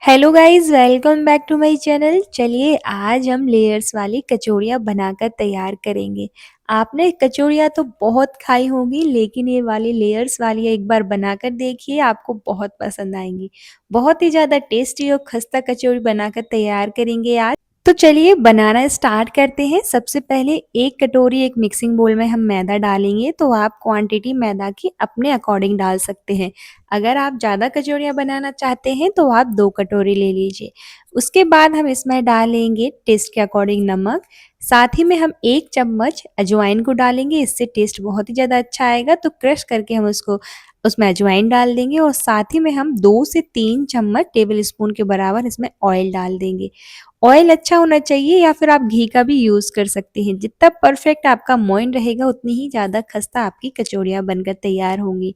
Hello guys, welcome back to my channel. चलिए आज हम लेयर्स वाली कचौड़ियाँ बनाकर तैयार करेंगे। आपने कचौड़ियाँ तो बहुत खाई होंगी, लेकिन ये वाली लेयर्स वाली एक बार बनाकर देखिए, आपको बहुत पसंद आएंगी। बहुत ही ज़्यादा टेस्टी और खस्ता कचौड़ी बनाकर तैयार करेंगे आज। तो चलिए बनाना स्टार्ट करते हैं। सबसे पहले एक कटोरी एक मिक्सिंग बोल में हम मैदा डालेंगे। तो आप क्वांटिटी मैदा की अपने अकॉर्डिंग डाल सकते हैं। अगर आप ज़्यादा कचौड़ियाँ बनाना चाहते हैं तो आप 2 कटोरी ले लीजिए। उसके बाद हम इसमें डालेंगे टेस्ट के अकॉर्डिंग नमक। साथ ही में हम 1 चम्मच अजवाइन को डालेंगे, इससे टेस्ट बहुत ही ज़्यादा अच्छा आएगा। तो क्रश करके हम उसको उसमें अजवाइन डाल देंगे और साथ ही में हम 2 से 3 चम्मच टेबल स्पून के बराबर इसमें ऑयल डाल देंगे। ऑयल अच्छा होना चाहिए या फिर आप घी का भी यूज़ कर सकते हैं। जितना परफेक्ट आपका मोइन रहेगा उतनी ही ज़्यादा खस्ता आपकी कचौड़ियाँ बनकर तैयार होंगी।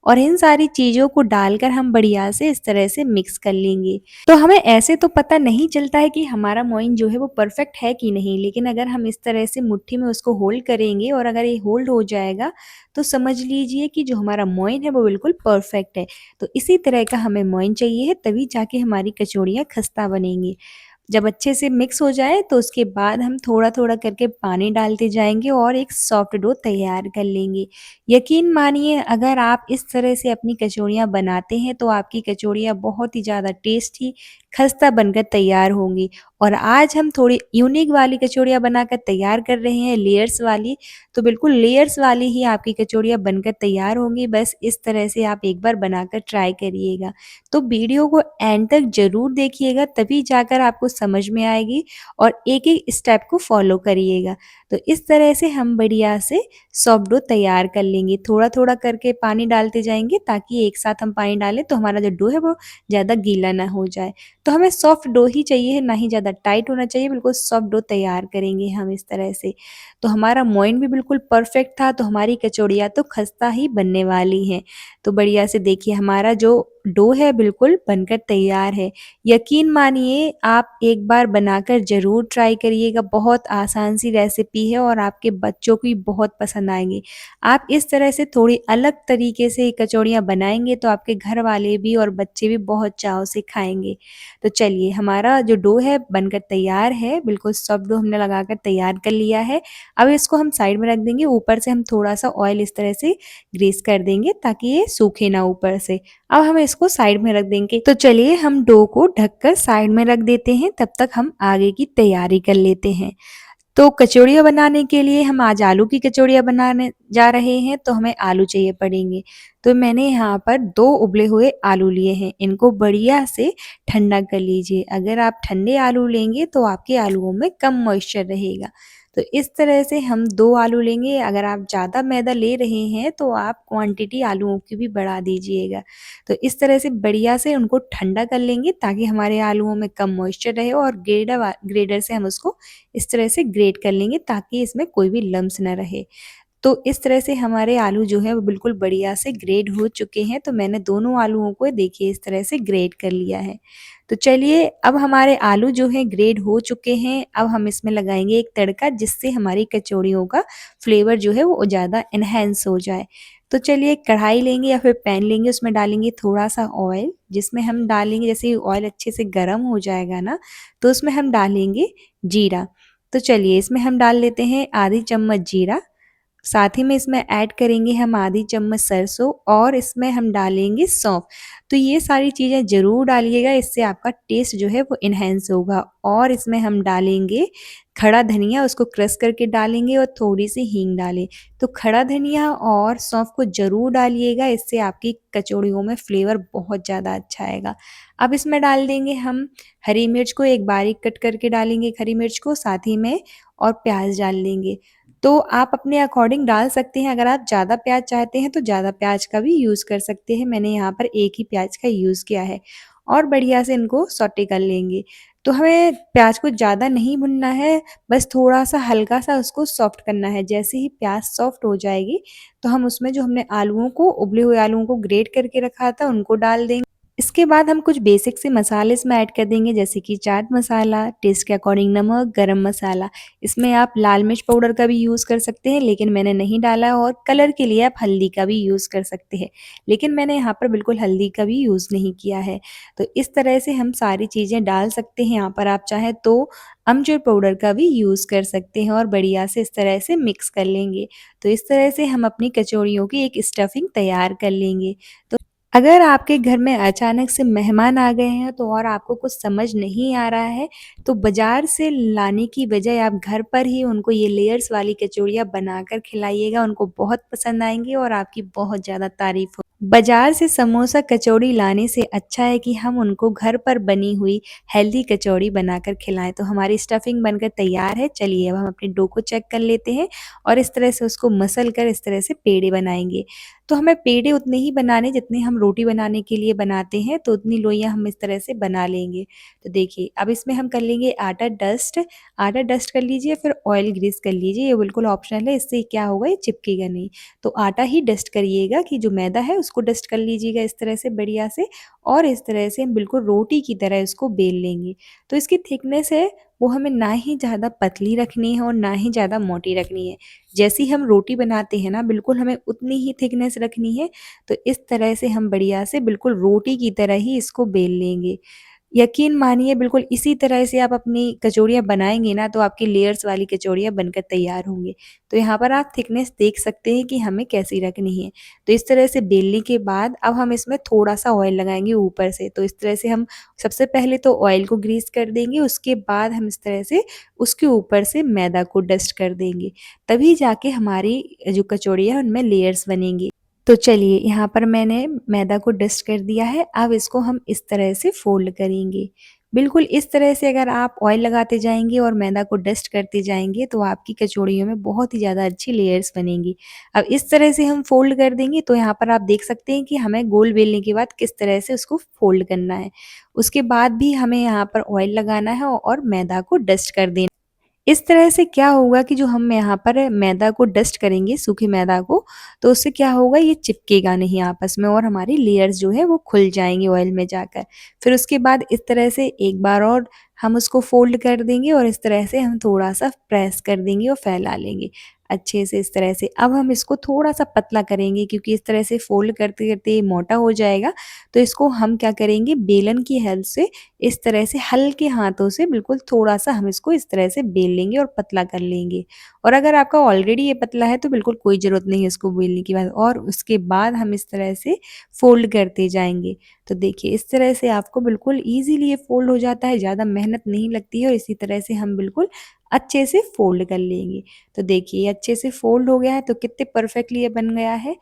और इन सारी चीज़ों को डालकर हम बढ़िया से इस तरह से मिक्स कर लेंगे। तो हमें ऐसे तो पता नहीं चलता है कि हमारा मोइन जो है वो परफेक्ट है कि नहीं, लेकिन अगर हम इस तरह से मुट्ठी में उसको होल्ड करेंगे और अगर ये होल्ड हो जाएगा तो समझ लीजिए कि जो हमारा मोइन है वो बिल्कुल परफेक्ट है। तो इसी तरह का हमें मोइन चाहिए है, तभी जाके हमारी कचौड़ियाँ खस्ता बनेंगी। जब अच्छे से मिक्स हो जाए तो उसके बाद हम थोड़ा-थोड़ा करके पानी डालते जाएँगे और एक सॉफ्ट डो तैयार कर लेंगे। यकीन मानिए, अगर आप इस तरह से अपनी कचौड़ियाँ बनाते हैं तो आपकी कचौड़ियाँ बहुत ही ज़्यादा टेस्टी, खस्ता बनकर तैयार होंगी। और आज हम थोड़ी यूनिक वाली कचौड़ियाँ बनाकर तैयार कर रहे हैं, लेयर्स वाली। तो बिल्कुल लेयर्स वाली ही आपकी कचौड़ियाँ बनकर तैयार होंगी। बस इस तरह से आप एक बार बनाकर ट्राई करिएगा। तो वीडियो को एंड तक ज़रूर देखिएगा, तभी जाकर आपको समझ में आएगी और एक-एक स्टेप को फॉलो करिएगा। तो इस तरह से हम बढ़िया से सॉफ्ट डो तैयार कर लेंगे। थोड़ा-थोड़ा करके पानी डालते जाएँगे ताकि एक साथ हम पानी डालें तो हमारा जो डो है वो ज़्यादा गीला ना हो जाए। तो हमें सॉफ्ट डो ही चाहिए है, ना ही ज़्यादा टाइट होना चाहिए, बिल्कुल सॉफ्ट डो तैयार करेंगे हम इस तरह से। तो हमारा मोइन भी बिल्कुल परफेक्ट था, तो हमारी कचौड़ियाँ तो खस्ता ही बनने वाली हैं। तो बढ़िया से देखिए हमारा जो डो है बिल्कुल बनकर तैयार है। यकीन मानिए, आप एक बार बनाकर ज़रूर ट्राई करिएगा। बहुत आसान सी रेसिपी है और आपके बच्चों को भी बहुत पसंद आएँगी। आप इस तरह से थोड़ी अलग तरीके से कचौड़ियाँ बनाएँगे तो आपके घर वाले भी और बच्चे भी बहुत चाव से खाएँगे। तो चलिए हमारा जो डो है बनकर तैयार है, बिल्कुल सॉफ्ट डो हमने लगाकर तैयार कर लिया है। अब इसको हम साइड में रख देंगे। ऊपर से हम थोड़ा-सा ऑयल इस तरह से ग्रीस कर देंगे ताकि ये सूखे ना ऊपर से। अब हम इसको साइड में रख देंगे। तो चलिए हम डो को ढककर साइड में रख देते हैं, तब तक हम आगे की तैयारी कर लेते हैं। तो कचौड़ियाँ बनाने के लिए हम आज आलू की कचौड़ियाँ बनाने जा रहे हैं, तो हमें आलू चाहिए पड़ेंगे। तो मैंने यहाँ पर 2 उबले हुए आलू लिए हैं, इनको बढ़िया से ठंडा कर लीजिए। अगर आप ठंडे आलू लेंगे तो आपके आलूओं में कम मॉइस्चर रहेगा। तो इस तरह से हम 2 आलू लेंगे। अगर आप ज़्यादा मैदा ले रहे हैं तो आप क्वांटिटी आलूओं की भी बढ़ा दीजिएगा। तो इस तरह से बढ़िया से उनको ठंडा कर लेंगे ताकि हमारे आलूओं में कम मॉइस्चर रहे और ग्रेडर से हम उसको इस तरह से ग्रेट कर लेंगे ताकि इसमें कोई भी लम्स ना रहे। तो इस तरह से हमारे आलू जो है वो बिल्कुल बढ़िया से ग्रेड हो चुके हैं। तो मैंने दोनों आलूओं को देखिए इस तरह से ग्रेड कर लिया है। तो चलिए अब हमारे आलू जो हैं ग्रेड हो चुके हैं। अब हम इसमें लगाएँगे एक तड़का, जिससे हमारी कचौड़ियों का फ्लेवर जो है वो ज़्यादा एनहांस हो जाए। तो चलिए कढ़ाई लेंगे या फिर पैन लेंगे, उसमें डालेंगे थोड़ा-सा ऑयल, जिसमें हम डालेंगे जैसे ही ऑयल अच्छे से गरम हो जाएगा ना, तो उसमें हम डालेंगे जीरा। तो चलिए इसमें हम डाल लेते हैं आधी चम्मच जीरा। साथ ही में इसमें ऐड करेंगे हम आधी चम्मच सरसों और इसमें हम डालेंगे सौंफ। तो ये सारी चीज़ें ज़रूर डालिएगा, इससे आपका टेस्ट जो है वो एनहांस होगा। और इसमें हम डालेंगे खड़ा धनिया, उसको क्रश करके डालेंगे और थोड़ी-सी हींग डालें। तो खड़ा धनिया और सौंफ को ज़रूर डालिएगा, इससे आपकी कचौड़ियों में फ्लेवर बहुत ज़्यादा अच्छा आएगा। अब इसमें डाल देंगे हम हरी मिर्च को, एक बारीक कट करके डालेंगे हरी मिर्च को, साथ ही में और प्याज़ डाल देंगे। तो आप अपने अकॉर्डिंग डाल सकते हैं। अगर आप ज़्यादा प्याज़ चाहते हैं तो ज़्यादा प्याज़ का भी यूज़ कर सकते हैं। मैंने यहाँ पर एक ही प्याज़ का यूज़ किया है और बढ़िया से इनको सौटे कर लेंगे। तो हमें प्याज़ को ज़्यादा नहीं भुनना है, बस थोड़ा-सा हल्का-सा उसको सॉफ्ट करना है। जैसे ही प्याज़ सॉफ्ट हो जाएगी तो हम उसमें जो हमने आलूओं को, उबले हुए आलूओं को ग्रेट करके रखा था, उनको डाल देंगे। इसके बाद हम कुछ बेसिक से मसाले इसमें ऐड कर देंगे, जैसे कि चाट मसाला, टेस्ट के अकॉर्डिंग नमक, गरम मसाला। इसमें आप लाल मिर्च पाउडर का भी यूज़ कर सकते हैं, लेकिन मैंने नहीं डाला, और कलर के लिए आप हल्दी का भी यूज़ कर सकते हैं, लेकिन मैंने यहाँ पर बिल्कुल हल्दी का भी यूज़ नहीं किया है। तो इस तरह से हम सारी चीज़ें डाल सकते हैं। यहाँ पर आप चाहें तो अमचूर पाउडर का भी यूज़ कर सकते हैं और बढ़िया से इस तरह से मिक्स कर लेंगे। तो इस तरह से हम अपनी कचौड़ियों की एक स्टफिंग तैयार कर लेंगे। तो अगर आपके घर में अचानक से मेहमान आ गए हैं तो और आपको कुछ समझ नहीं आ रहा है, तो बाज़ार से लाने की बजाय आप घर पर ही उनको ये लेयर्स वाली कचौड़ियाँ बनाकर खिलाइएगा, उनको बहुत पसंद आएँगी और आपकी बहुत ज़्यादा तारीफ़ हो। बाज़ार से समोसा कचौड़ी लाने से अच्छा है कि हम उनको घर पर बनी हुई हेल्दी कचौड़ी बनाकर खिलाएँ। तो हमारी स्टफिंग बनकर तैयार है। चलिए अब हम अपने डो को चेक कर लेते हैं और इस तरह से उसको मसल कर इस तरह से पेड़े बनाएँगे। तो हमें पेड़े उतने ही बनाने जितने हम रोटी बनाने के लिए बनाते हैं, तो उतनी लोइयाँ हम इस तरह से बना लेंगे। तो देखिए अब इसमें हम कर लेंगे आटा डस्ट कर लीजिए, फिर ऑयल ग्रीस कर लीजिए, ये बिल्कुल ऑप्शनल है, इससे क्या होगा ये चिपकेगा नहीं। तो आटा ही डस्ट करिएगा, कि जो मैदा है उसको डस्ट कर लीजिएगा इस तरह से बढ़िया से, और इस तरह से हम बिल्कुल रोटी की तरह इसको बेल लेंगे। तो इसकी थिकनेस है वो हमें ना ही ज़्यादा पतली रखनी है और ना ही ज़्यादा मोटी रखनी है। जैसी हम रोटी बनाते हैं ना, बिल्कुल हमें उतनी ही थिकनेस रखनी है। तो इस तरह से हम बढ़िया से बिल्कुल रोटी की तरह ही इसको बेल लेंगे। यकीन मानिए बिल्कुल इसी तरह से आप अपनी कचौड़ियाँ बनाएँगे ना, तो आपकी लेयर्स वाली कचौड़ियाँ बनकर तैयार होंगी। तो यहाँ पर आप थिकनेस देख सकते हैं कि हमें कैसी रखनी है। तो इस तरह से बेलने के बाद अब हम इसमें थोड़ा-सा ऑयल लगाएँगे ऊपर से। तो इस तरह से हम सबसे पहले तो ऑयल को ग्रीस कर देंगे, उसके बाद हम इस तरह से उसके ऊपर से मैदा को डस्ट कर देंगे। तभी जाके हमारी जो कचौड़ियाँ हैं उनमें लेयर्स बनेंगी। तो चलिए यहाँ पर मैंने मैदा को डस्ट कर दिया है, अब इसको हम इस तरह से फ़ोल्ड करेंगे। बिल्कुल इस तरह से अगर आप ऑयल लगाते जाएँगे और मैदा को डस्ट करते जाएँगे, तो आपकी कचौड़ियों में बहुत ही ज़्यादा अच्छी लेयर्स बनेंगी। अब इस तरह से हम फ़ोल्ड कर देंगे, तो यहाँ पर आप देख सकते हैं कि हमें गोल बेलने के बाद किस तरह से उसको फ़ोल्ड करना है। उसके बाद भी हमें यहाँ पर ऑयल लगाना है और मैदा को डस्ट कर देना। इस तरह से क्या होगा कि जो हम यहाँ पर मैदा को डस्ट करेंगे, सूखे मैदा को, तो उससे क्या होगा ये चिपकेगा नहीं आपस में और हमारी लेयर्स जो है वो खुल जाएँगी ऑयल में जाकर। फिर उसके बाद इस तरह से एक बार और हम उसको फ़ोल्ड कर देंगे और इस तरह से हम थोड़ा-सा प्रेस कर देंगे और फैला लेंगे अच्छे से इस तरह से। अब हम इसको थोड़ा-सा पतला करेंगे, क्योंकि इस तरह से फ़ोल्ड करते-करते ये मोटा हो जाएगा। तो इसको हम क्या करेंगे, बेलन की हेल्प से इस तरह से हल्के हाथों से बिल्कुल थोड़ा-सा हम इसको इस तरह से बेल लेंगे और पतला कर लेंगे। और अगर आपका ऑलरेडी ये पतला है तो बिल्कुल कोई ज़रूरत नहीं है इसको बेलने की बाद, और उसके बाद हम इस तरह से फ़ोल्ड करते जाएँगे। तो देखिए इस तरह से आपको बिल्कुल ईज़िली ये फ़ोल्ड हो जाता है, ज़्यादा मेहनत नहीं लगती है और इसी तरह से हम बिल्कुल अच्छे से फ़ोल्ड कर लेंगे। तो देखिए ये अच्छे से फ़ोल्ड हो गया है, तो कितने परफ़ेक्टली ये बन गया है।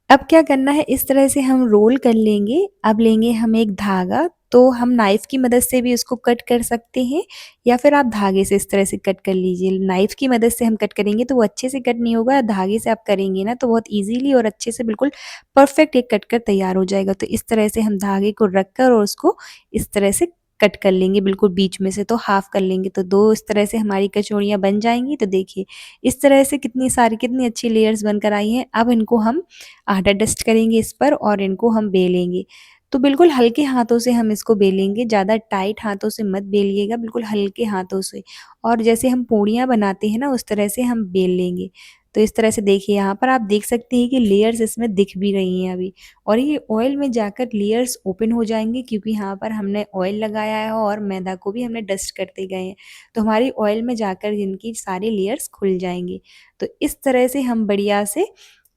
अब क्या करना है, इस तरह से हम रोल कर लेंगे। अब लेंगे हम एक धागा, तो हम नाइफ़ की मदद से भी उसको कट कर सकते हैं, या फिर आप धागे से इस तरह से कट कर लीजिए। नाइफ़ की मदद से हम कट करेंगे तो वो अच्छे से कट नहीं होगा, धागे से आप करेंगे ना तो बहुत ईज़िली और अच्छे से बिल्कुल परफ़ेक्ट एक कट कर तैयार हो जाएगा। तो इस तरह से हम धागे को रख कर और उसको इस तरह से कट कर लेंगे, बिल्कुल बीच में से तो हाफ़ कर लेंगे, तो 2 इस तरह से हमारी कचौड़ियाँ बन जाएँगी। तो देखिए, इस तरह से कितनी सारी कितनी अच्छी लेयर्स बनकर आई हैं। अब इनको हम आटा डस्ट करेंगे इस पर और इनको हम बेलेंगे। तो बिल्कुल हल्के हाथों से हम इसको बेलेंगे, ज़्यादा टाइट हाथों से मत बेलिएगा, बिल्कुल हल्के हाथों से। और जैसे हम पूड़ियाँ बनाते हैं ना, उस तरह से हम बेल लेंगे। तो इस तरह से देखिए यहाँ पर आप देख सकते हैं कि लेयर्स इसमें दिख भी रही हैं अभी, और ये ऑयल में जाकर लेयर्स ओपन हो जाएँगे, क्योंकि यहाँ पर हमने ऑयल लगाया है और मैदा को भी हमने डस्ट करते गए हैं। तो हमारी ऑयल में जाकर इनकी सारी लेयर्स खुल जाएँगी। तो इस तरह से हम बढ़िया से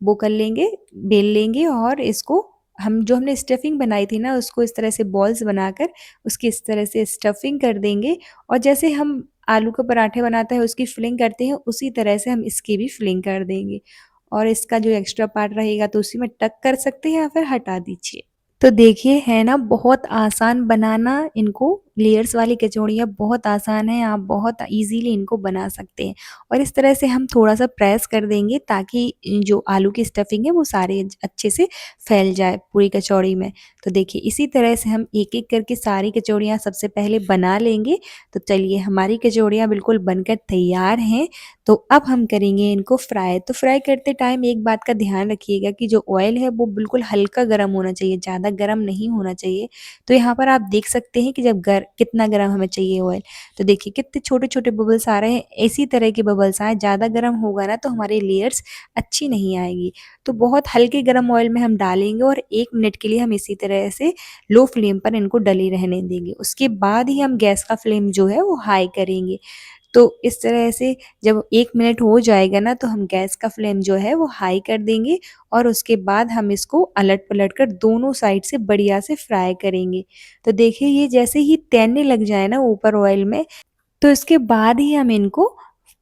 वो कर लेंगे, बेल लेंगे, और इसको हम जो हमने स्टफिंग बनाई थी ना, उसको इस तरह से बॉल्स बनाकर उसकी इस तरह से स्टफिंग कर देंगे, और जैसे हम आलू के पराठे बनाते हैं उसकी फिलिंग करते हैं, उसी तरह से हम इसकी भी फिलिंग कर देंगे। और इसका जो एक्स्ट्रा पार्ट रहेगा तो उसी में टक कर सकते हैं या फिर हटा दीजिए। तो देखिए है ना बहुत आसान बनाना इनको, लेयर्स वाली कचौड़ियाँ बहुत आसान हैं, आप बहुत ईज़िली इनको बना सकते हैं। और इस तरह से हम थोड़ा-सा प्रेस कर देंगे ताकि जो आलू की स्टफिंग है वो सारे अच्छे से फैल जाए पूरी कचौड़ी में। तो देखिए इसी तरह से हम एक-एक करके सारी कचौड़ियाँ सबसे पहले बना लेंगे। तो चलिए हमारी कचौड़ियाँ बिल्कुल बनकर तैयार हैं। तो अब हम करेंगे इनको फ्राई। तो फ्राई करते टाइम एक बात का ध्यान रखिएगा कि जो ऑयल है वो बिल्कुल हल्का गरम होना चाहिए, ज़्यादा गरम नहीं होना चाहिए। तो यहाँ पर आप देख सकते हैं कि जब कितना गरम हमें चाहिए ऑयल। तो देखिए कितने छोटे-छोटे बबल्स आ रहे हैं, इसी तरह के बबल्स आएँ, ज़्यादा गरम होगा ना तो हमारी लेयर्स अच्छी नहीं आएगी। तो बहुत हल्के गरम ऑयल में हम डालेंगे और 1 मिनट के लिए हम इसी तरह से लो फ्लेम पर इनको डले रहने देंगे। उसके बाद ही हम गैस का फ्लेम जो है वो हाई करेंगे। तो इस तरह से जब 1 मिनट हो जाएगा ना तो हम गैस का फ्लेम जो है वो हाई कर देंगे और उसके बाद हम इसको अलट-पलट कर दोनों साइड से बढ़िया से फ्राई करेंगे। तो देखिए ये जैसे ही तैरने लग जाए ना ऊपर ऑयल में, तो इसके बाद ही हम इनको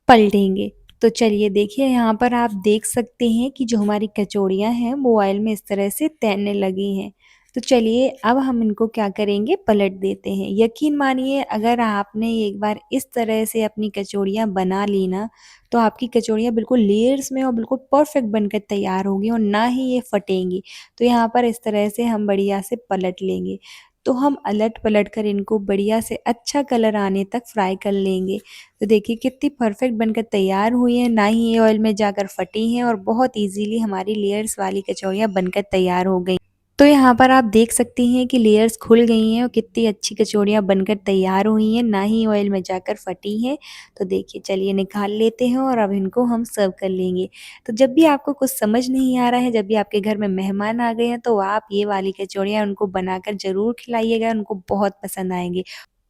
पलटेंगे। तो चलिए देखिए यहाँ पर आप देख सकते हैं कि जो हमारी कचौड़ियाँ हैं वो ऑयल में इस तरह से तैरने लगी हैं। तो चलिए अब हम इनको क्या करेंगे, पलट देते हैं। यकीन मानिए अगर आपने एक बार इस तरह से अपनी कचौड़ियाँ बना ली ना, तो आपकी कचौड़ियाँ बिल्कुल लेयर्स में और बिल्कुल परफेक्ट बनकर तैयार होगी और ना ही ये फटेंगी। तो यहाँ पर इस तरह से हम बढ़िया से पलट लेंगे। तो हम अलट-पलट कर इनको बढ़िया से अच्छा कलर आने तक फ्राई कर लेंगे। तो देखिए कितनी परफेक्ट बनकर तैयार हुई हैं, ना ही ये ऑयल में जाकर फटी हैं और बहुत ईज़िली हमारी लेयर्स वाली कचौड़ियाँ बनकर तैयार हो गई। तो यहाँ पर आप देख सकती हैं कि लेयर्स खुल गई हैं और कितनी अच्छी कचौड़ियाँ बनकर तैयार हुई हैं, ना ही ऑयल में जाकर फटी हैं। तो देखिए चलिए निकाल लेते हैं और अब इनको हम सर्व कर लेंगे। तो जब भी आपको कुछ समझ नहीं आ रहा है, जब भी आपके घर में मेहमान आ गए हैं, तो आप ये वाली कचौड़ियाँ उनको बनाकर ज़रूर खिलाइएगा, उनको बहुत पसंद आएँगी।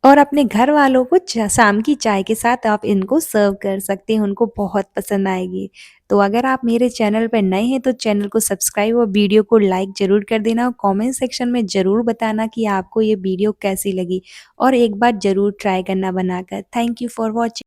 और अपने घर वालों को शाम की चाय के साथ आप इनको सर्व कर सकते हैं, उनको बहुत पसंद आएगी। तो अगर आप मेरे चैनल पर नए हैं तो चैनल को सब्सक्राइब और वीडियो को लाइक ज़रूर कर देना और कमेंट सेक्शन में ज़रूर बताना कि आपको ये वीडियो कैसी लगी और एक बार ज़रूर ट्राई करना बनाकर। Thank you for watching.